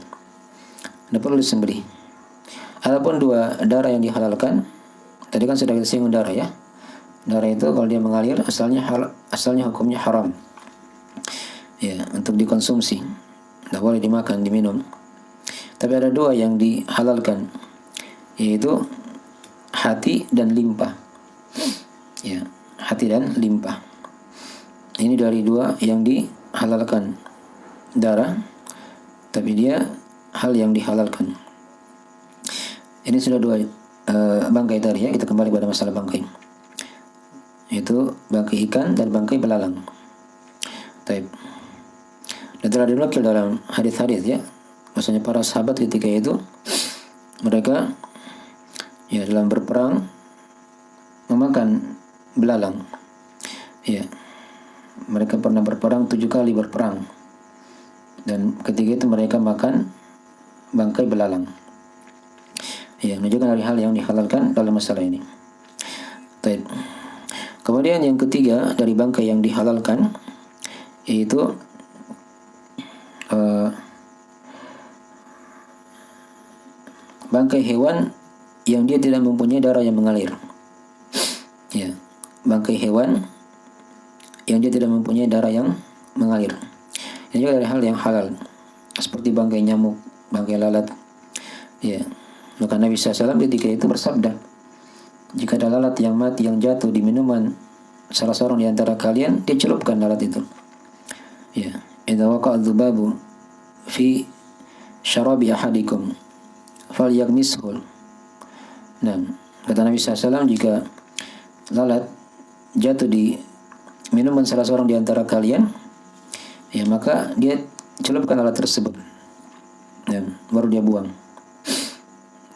Tidak perlu disembelih. Adapun 2 darah yang dihalalkan, tadi kan sudah kita singgung darah ya. Darah itu kalau dia mengalir asalnya hukumnya haram. Ya, untuk dikonsumsi. Tidak boleh dimakan, diminum. Tapi ada 2 yang dihalalkan, yaitu hati dan limpa. Ya, hati dan limpa. Ini dari 2 yang dihalalkan darah, tapi dia hal yang dihalalkan. Ini sudah dua bangkai tadi ya. Kita kembali pada masalah bangkai. Itu bangkai ikan dan bangkai belalang. Taib. Dan telah dinukil dalam hadis-hadis ya, maksudnya para sahabat ketika itu mereka ya dalam berperang memakan belalang. Ya, mereka pernah berperang 7 kali berperang, dan ketika itu mereka makan bangkai belalang. Ya, menunjukkan dari hal yang dihalalkan dalam masalah ini. Taib. Kemudian yang ketiga dari bangkai yang dihalalkan yaitu bangkai hewan yang dia tidak mempunyai darah yang mengalir. Ya, bangkai hewan yang dia tidak mempunyai darah yang mengalir. Ini juga dari hal yang halal, seperti bangkai nyamuk, bangkai lalat. Ya, maka Nabi SAW ketika itu bersabda, jika ada lalat yang mati yang jatuh di minuman salah seorang di antara kalian, dia celupkan lalat itu. Ya, idza waqa'a dzubabu fi syarabi ahadikum falyaghmishul. Nah, kata Nabi SAW, jika lalat jatuh di minuman salah seorang di antara kalian, ya maka dia celupkan lalat tersebut dan baru dia buang.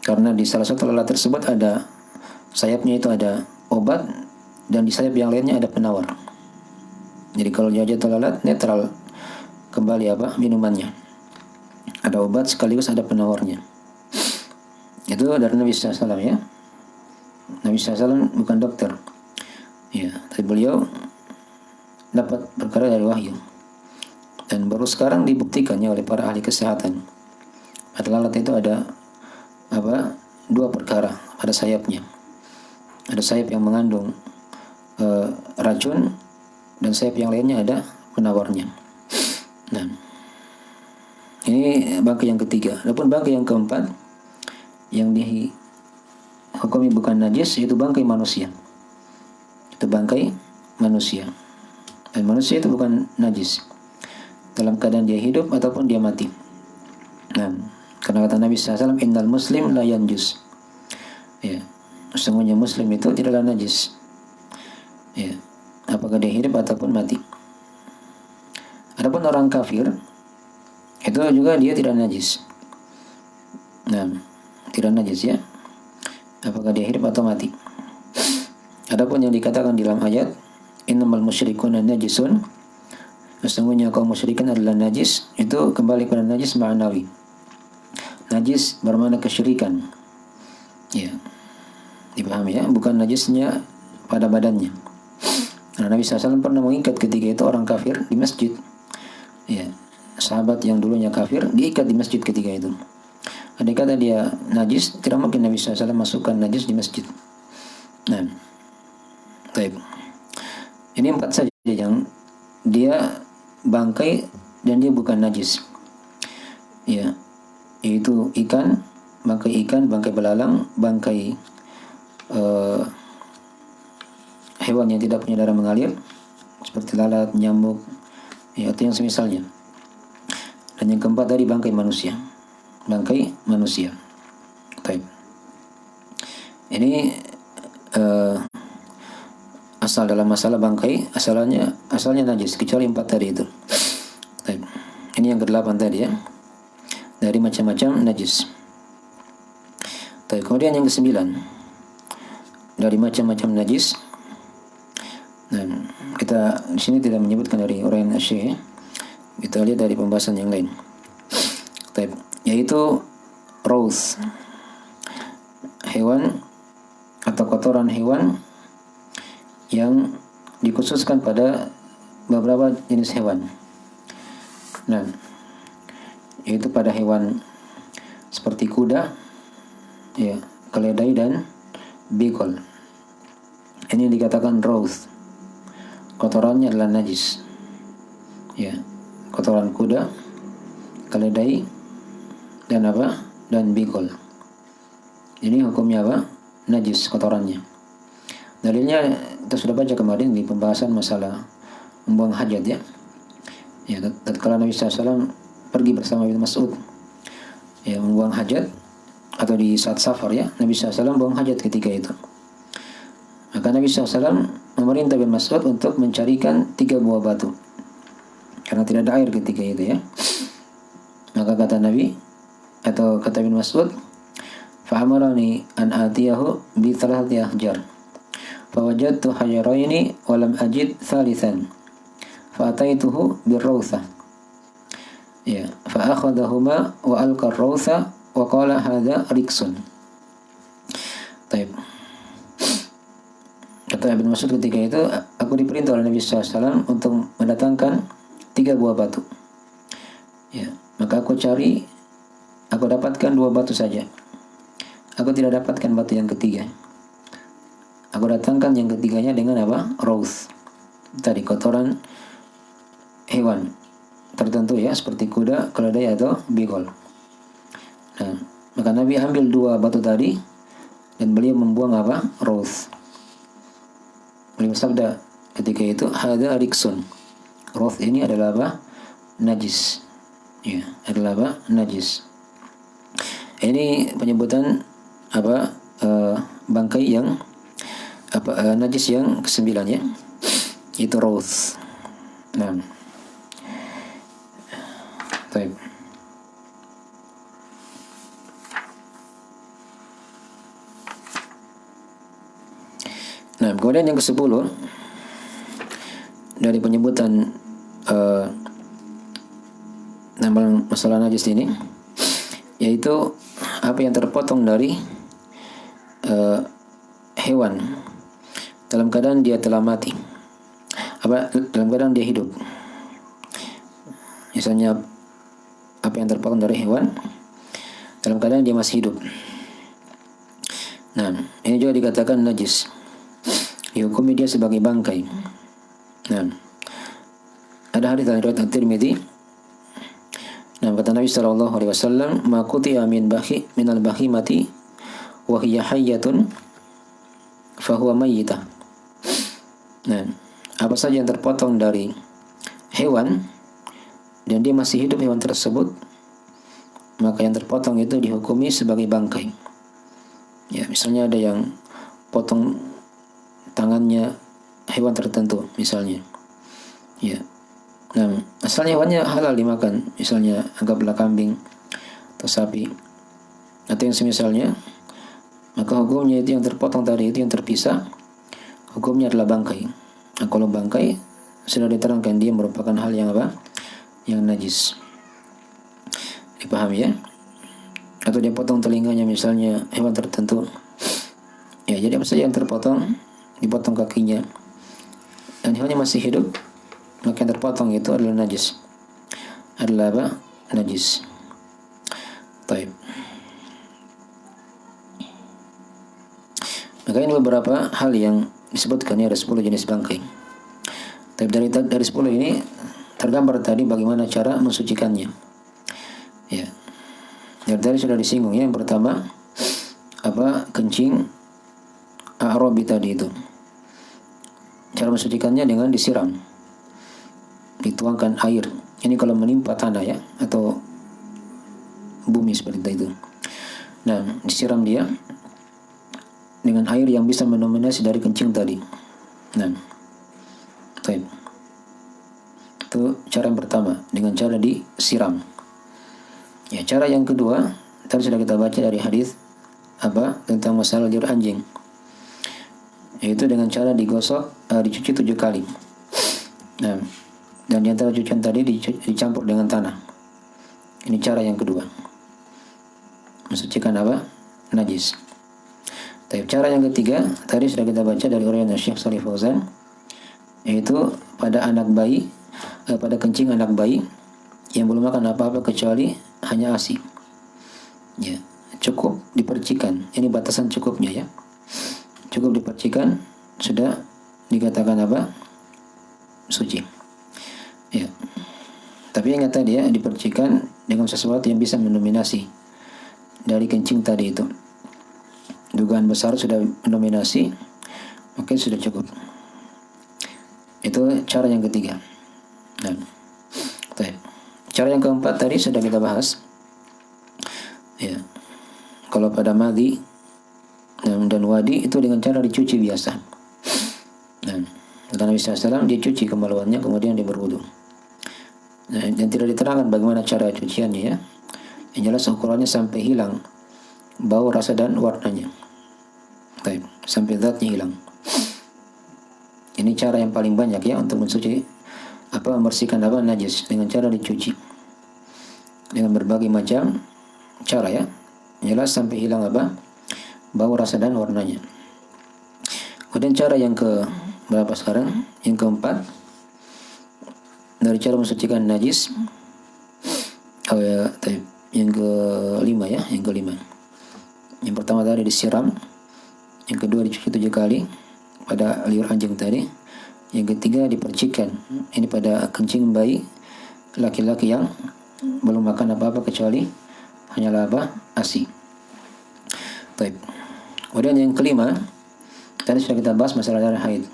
Karena di salah satu lalat tersebut ada sayapnya, itu ada obat, dan di sayap yang lainnya ada penawar. Jadi kalau dia jatuh lalat, netral kembali minumannya. Ada obat sekaligus ada penawarnya. Itu dari Nabi SAW ya. Nabi SAW bukan dokter. Ya, tapi beliau dapat perkara dari wahyu. Dan baru sekarang dibuktikannya oleh para ahli kesehatan. Pada lalat itu ada dua perkara pada sayapnya. Ada sayap yang mengandung racun, dan sayap yang lainnya ada penawarnya. Nah, ini bangkai yang ketiga. Adapun bangkai yang keempat yang dihukumi bukan najis, yaitu bangkai manusia. Itu bangkai manusia. Dan manusia itu bukan najis dalam keadaan dia hidup ataupun dia mati. Nah, karena kata Nabi SAW, innal muslim la yanjus. Ya, sesungguhnya muslim itu tidaklah najis. Ya, apakah dia hidup ataupun mati. Adapun orang kafir itu juga dia tidak najis. Nah, tidak najis ya, apakah dia hidup atau mati. Adapun yang dikatakan di dalam ayat, innamal musyrikuna najisun, sesungguhnya kaum musyrikin adalah najis, itu kembali pada najis ma'nawi. Najis bermakna kesyirikan. Ya, dipahami ya, bukan najisnya pada badannya. Nah, Nabi SAW pernah mengikat ketika itu orang kafir di masjid. Ya, sahabat yang dulunya kafir diikat di masjid ketika itu. Andai kata dia najis, tidak mungkin Nabi SAW masukkan najis di masjid. Nah, baik. Ini 4 saja yang dia bangkai dan dia bukan najis. Ya, yaitu ikan, bangkai belalang, bangkai hewan yang tidak punya darah mengalir seperti lalat, nyamuk, ya, itu yang semisalnya. Dan yang keempat tadi bangkai manusia. Bangkai manusia. Baik. Ini asal dalam masalah bangkai, asalnya najis kecuali 4 tadi itu. Baik. Ini yang ke-8 tadi ya. Dari macam-macam najis. Baik, kemudian yang ke-9 dari macam-macam najis. Dan kita di sini tidak menyebutkan dari Urayan Asy-Syaikh. Kita lihat dari pembahasan yang lain. Baik, yaitu rawth, hewan atau kotoran hewan yang dikhususkan pada beberapa jenis hewan. Nah, yaitu pada hewan seperti kuda, ya, keledai dan beagle. Ini yang dikatakan rawth. Kotorannya adalah najis. Ya, kotoran kuda, keledai dan dan beagle. Ini hukumnya najis kotorannya. Dalilnya kita sudah baca kemarin di pembahasan masalah membuang hajat ya. Ya, tatkala Nabi SAW pergi bersama Ibnu Mas'ud, ya, membuang hajat, atau di saat safar ya, Nabi SAW buang hajat ketika itu. Maka Nabi SAW memerintah Ibnu Mas'ud untuk mencarikan 3 buah batu, karena tidak ada air ketika itu ya. Maka kata Nabi, atau kata Ibnu Mas'ud, fa'amarani an atiyahu bi thalathati ahjar, fawajadtu hajaraini wa lam ajid thalithan, fa'ataituhu birrawthah, ya, fa'akhadahuma wa alqa ar-rawtha wa qala hadha riksun. Taib. Kata Ibnu Mas'ud ketika itu, aku diperintah oleh Nabi SAW untuk mendatangkan 3 buah batu. Ya, maka aku dapatkan 2 batu saja. Aku tidak dapatkan batu yang ketiga. Aku datangkan yang ketiganya dengan apa? Rawth. Tadi kotoran hewan tertentu ya, seperti kuda, keledai atau bigol. Nah, maka Nabi ambil 2 batu tadi dan beliau membuang apa? Rawth. Beliau bersabda ketika itu, hadza riksun. Rawth ini adalah apa? Najis. Ya, adalah apa? Najis. Ini penyebutan apa? Bangkai yang apa? Najis yang ke-9 ya. Itu rawth. Nah. Baik. Nah, kemudian yang ke-10 dari penyebutan nama masalah najis ini, yaitu apa yang terpotong dari hewan dalam keadaan dia telah mati, dalam keadaan dia hidup. Misalnya apa yang terpotong dari hewan dalam keadaan dia masih hidup. Nah, ini juga dikatakan najis. Dihukumi dia sebagai bangkai. Nah, ada hadis dari riwayat At-Tirmidzi. Nah, kata Nabi sallallahu alaihi wasallam, "Ma qutiya minal bahimati wa hiya hayyatun fa huwa mayyitah." Nah, apa saja yang terpotong dari hewan dan dia masih hidup hewan tersebut, maka yang terpotong itu dihukumi sebagai bangkai. Ya, misalnya ada yang potong tangannya hewan tertentu misalnya. Ya. Nah, asalnya hewannya halal dimakan, misalnya anggaplah kambing atau sapi atau yang semisalnya, maka hukumnya itu yang terpotong tadi itu yang terpisah, hukumnya adalah bangkai. Nah, kalau bangkai sudah diterangkan dia merupakan hal yang apa? Yang najis. Dipahami ya? Atau dia potong telinganya misalnya hewan tertentu. Ya, jadi apa saja yang terpotong, dipotong kakinya dan hewannya masih hidup, maka yang terpotong itu adalah najis. Adalah apa? Najis. Baik. Maka ini beberapa hal yang disebutkan, ada 10 jenis bangkai. Tapi dari 10 ini tergambar tadi bagaimana cara mensucikannya. Ya. Dari tadi sudah disinggung ya. Yang pertama apa? Kencing Arabi tadi itu. Cara mensucikannya dengan disiram, dituangkan air. Ini kalau menimpa tanah ya, atau bumi seperti itu. Nah, disiram dia dengan air yang bisa mendominasi dari kencing tadi. Nah, baik. Itu cara yang pertama, dengan cara disiram. Ya, cara yang kedua, tadi sudah kita baca dari hadis apa? Tentang masalah liur anjing. Yaitu dengan cara digosok, dicuci 7 kali. Nah, dan di antara cucian tadi dicampur dengan tanah. Ini cara yang kedua, mensucikan apa? Najis. Tapi cara yang ketiga tadi sudah kita baca dari riwayat Syekh Shalih Fauzan, yaitu pada anak bayi, pada kencing anak bayi yang belum makan apa-apa kecuali hanya ASI. Ya, cukup dipercikan. Ini batasan cukupnya ya. Cukup dipercikan sudah dikatakan apa? Suci. Ya. Tapi ingat tadi ya, dipercikan dengan sesuatu yang bisa mendominasi dari kencing tadi itu. Dugaan besar sudah mendominasi, maka sudah cukup. Itu cara yang ketiga. Nah, Cara yang keempat tadi sudah kita bahas. Ya. Kalau pada madhi dan wadi itu dengan cara dicuci biasa. Nah, kata Nabi SAW, dia cuci kemaluannya kemudian dia berwudu. Nah, dan tidak diterangkan bagaimana cara cuciannya ya. Yang jelas ukurannya sampai hilang bau, rasa dan warnanya. Baik, sampai zatnya hilang. Ini cara yang paling banyak ya untuk mensuci membersihkan najis dengan cara dicuci. Dengan berbagai macam cara ya. Yang jelas sampai hilang bau, rasa dan warnanya. Kemudian cara yang ke berapa sekarang? Yang keempat, dari cara mensucikan najis. Yang kelima ya, yang kelima. Yang pertama tadi disiram, yang kedua dicuci 7 kali pada liur anjing tadi, yang ketiga dipercikkan, ini pada kencing bayi laki-laki yang belum makan apa-apa kecuali hanyalah ASI. Baik. Kemudian yang kelima, tadi sudah kita bahas masalah darah haid.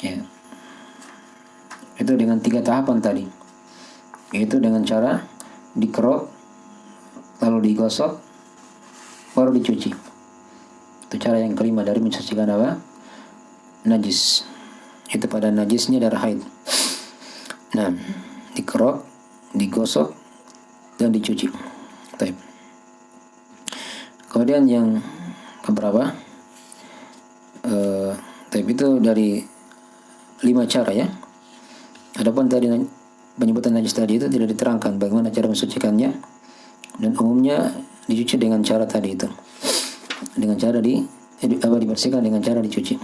Ya. Itu dengan 3 tahapan tadi. Yaitu dengan cara dikerok, lalu digosok, baru dicuci. Itu cara yang kelima dari mensucikan najis. Itu pada najisnya darah haid. Nah, dikerok, digosok, dan dicuci. Baik. Kemudian yang keberapa? Itu dari 5 cara ya. Adapun tadi penyebutan najis tadi itu tidak diterangkan bagaimana cara mensucikannya, dan umumnya dicuci dengan cara tadi itu. Dengan cara dibersihkan dengan cara dicuci.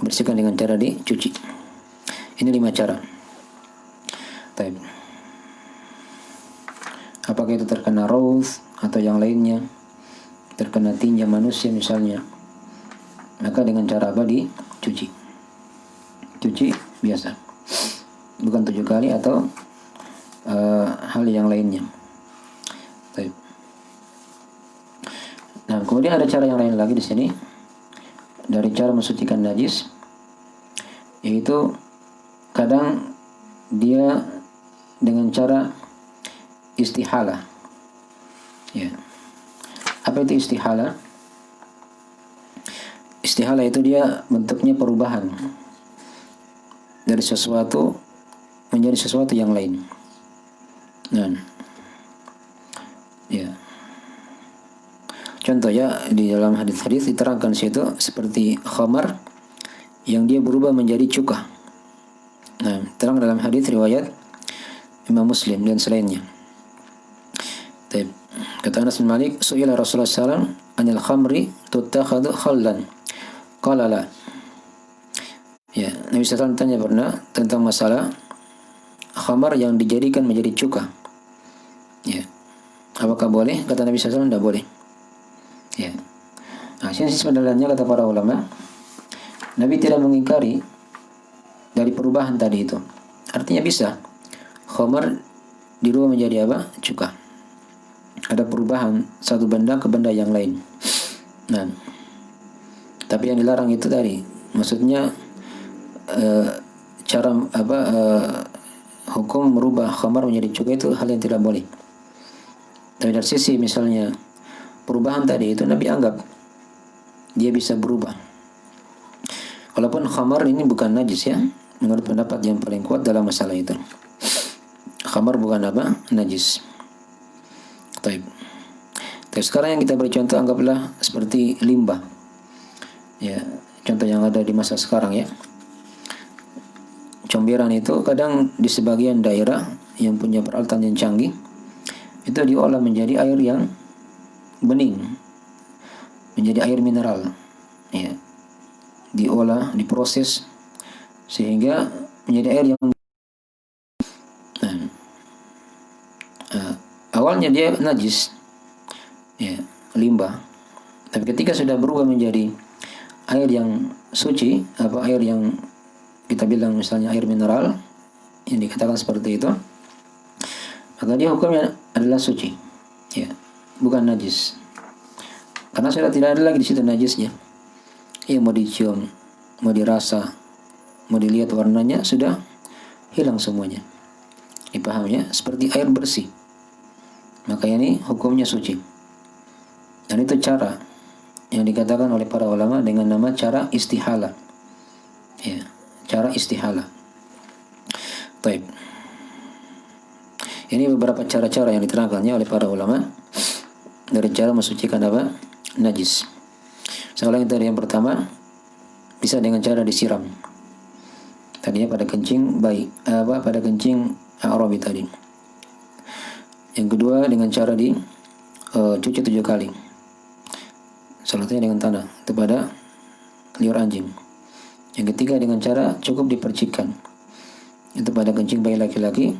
Bersihkan dengan cara dicuci. Ini 5 cara. Baik. Apakah itu terkena rauth atau yang lainnya, terkena tinja manusia misalnya, maka dengan cara dicuci. Cuci biasa, bukan 7 kali atau hal yang lainnya. Baik. Nah, kemudian ada cara yang lain lagi di sini dari cara mensucikan najis, yaitu kadang dia dengan cara istihala. Ya. Apa itu istihala? Istihala itu dia bentuknya perubahan dari sesuatu menjadi sesuatu yang lain. Nah, ya. Contoh ya, di dalam hadis-hadis diterangkan situ seperti khamar yang dia berubah menjadi cuka. Nah, terang dalam hadis riwayat Imam Muslim dan selainnya. Kata Anas bin Malik, su'ila Rasulullah SAW anil khamri tuttakhadhu khallan. Qala la. Ya, Nabi SAW tanya pernah tentang masalah khamar yang dijadikan menjadi cuka. Ya. Apakah boleh? Kata Nabi SAW, tidak boleh. Ya. Nah, sini sebenarnya kata para ulama, Nabi tidak mengingkari dari perubahan tadi itu. Artinya bisa khamar dirubah menjadi cuka. Ada perubahan satu benda ke benda yang lain. Nah, tapi yang dilarang itu tadi, maksudnya cara hukum merubah khamar menjadi cuka itu hal yang tidak boleh. Tapi dari sisi misalnya perubahan tadi itu Nabi anggap dia bisa berubah. Walaupun khamar ini bukan najis ya, menurut pendapat yang paling kuat dalam masalah itu. Khamar bukan najis. Baik. Tapi sekarang yang kita beri contoh anggaplah seperti limbah. Ya, contoh yang ada di masa sekarang ya. Comberan itu kadang di sebagian daerah yang punya peralatan yang canggih itu diolah menjadi air yang bening, menjadi air mineral. Ya. Diolah, diproses sehingga menjadi air yang awalnya dia najis, ya, limbah. Tapi ketika sudah berubah menjadi air yang suci, air yang kita bilang misalnya air mineral, yang dikatakan seperti itu, maka dia hukumnya adalah suci, ya, bukan najis. Karena sudah tidak ada lagi di situ najisnya. Ya, mau dicium, mau dirasa, mau dilihat warnanya sudah hilang semuanya. Dipahaminya seperti air bersih. Maka ini hukumnya suci. Dan itu cara yang dikatakan oleh para ulama dengan nama cara istihala. Ya, cara istihala. Baik. Ini beberapa cara-cara yang diterangkannya oleh para ulama dari cara mensucikan apa? Najis. Saya ulangi tadi, yang pertama bisa dengan cara disiram. Tadinya pada kencing bayi, pada kencing Arabi tadi. Yang kedua dengan cara cuci 7 kali. Salah satunya dengan tanah, itu pada liur anjing. Yang ketiga dengan cara cukup dipercikkan, itu pada kencing bayi laki-laki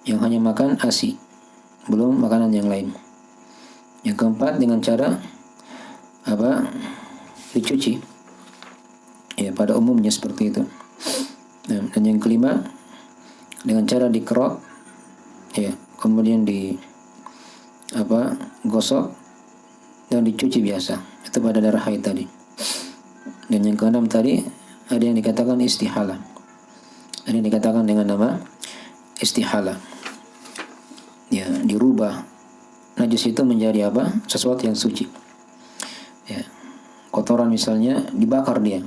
yang hanya makan ASI, belum makanan yang lain. Yang keempat dengan cara dicuci, ya pada umumnya seperti itu. Dan yang kelima dengan cara dikerok, ya kemudian gosok dan dicuci biasa, itu pada darah haid tadi. Dan yang keenam tadi ada yang dikatakan istihala, ada yang dikatakan dengan nama istihala. Ya, dirubah najis itu menjadi sesuatu yang suci. Ya, kotoran misalnya dibakar dia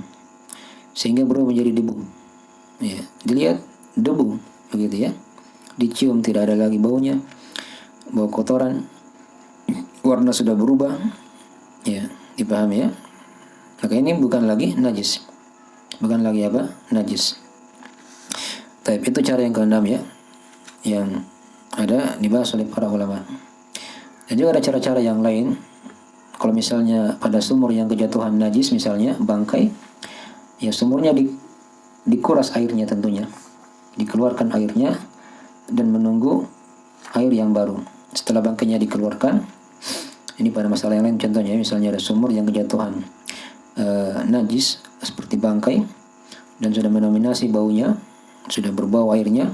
sehingga berubah menjadi debu. Ya, dilihat debu begitu ya, dicium tidak ada lagi baunya, bau kotoran, warna sudah berubah. Ya, dipahami ya. Maka ini bukan lagi najis, bukan lagi najis. Tapi itu cara yang keenam ya, yang ada dibahas oleh para ulama. Dan juga ada cara-cara yang lain. Kalau misalnya pada sumur yang kejatuhan najis, misalnya bangkai, ya sumurnya dikuras airnya tentunya, dikeluarkan airnya dan menunggu air yang baru. Setelah bangkainya dikeluarkan, ini pada masalah yang lain contohnya, misalnya ada sumur yang kejatuhan najis seperti bangkai dan sudah mendominasi baunya, sudah berbau airnya,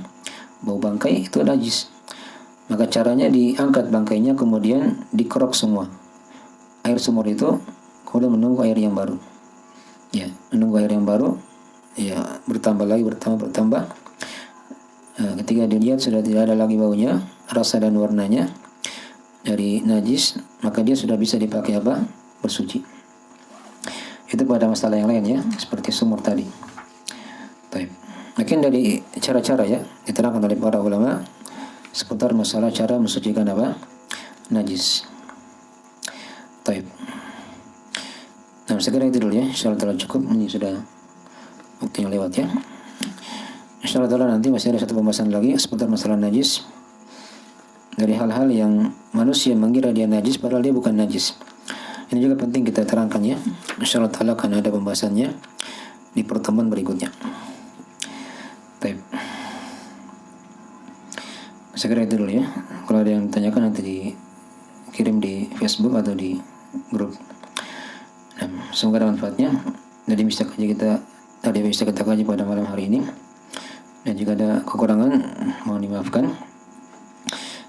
bau bangkai, itu najis. Maka caranya diangkat bangkainya, kemudian dikerok semua air sumur itu, kemudian menunggu air yang baru. Ya, menunggu air yang baru, ya bertambah lagi, bertambah. Ketika dilihat sudah tidak ada lagi baunya, rasa dan warnanya dari najis, maka dia sudah bisa dipakai bersuci. Itu pada masalah yang lain ya, seperti sumur tadi. Baik. Mungkin dari cara-cara ya diterangkan oleh para ulama seputar masalah cara mensucikan najis. Baik. Nah, segera itu dulu ya. Insyaallah telah cukup. Ini sudah waktunya lewat ya. Insyaallah telah nanti masih ada satu pembahasan lagi seputar masalah najis. Dari hal-hal yang manusia mengira dia najis padahal dia bukan najis. Ini juga penting kita terangkan ya. Insyaallah taala akan ada pembahasannya di pertemuan berikutnya. Baik. Segera itu dulu ya. Kalau ada yang ditanyakan nanti dikirim di Facebook atau di grup. Nah, semoga ada manfaatnya. Jadi bisa kita kaji pada malam hari ini. Dan jika ada kekurangan mohon dimaafkan.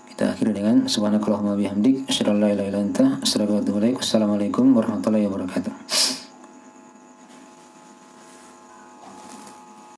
Kita akhiri dengan subhanakallahumma bihamdik asyhadu an la ilaha illa anta astaghfiruka wa atubu ilaik. Wassalamualaikum warahmatullahi wabarakatuh.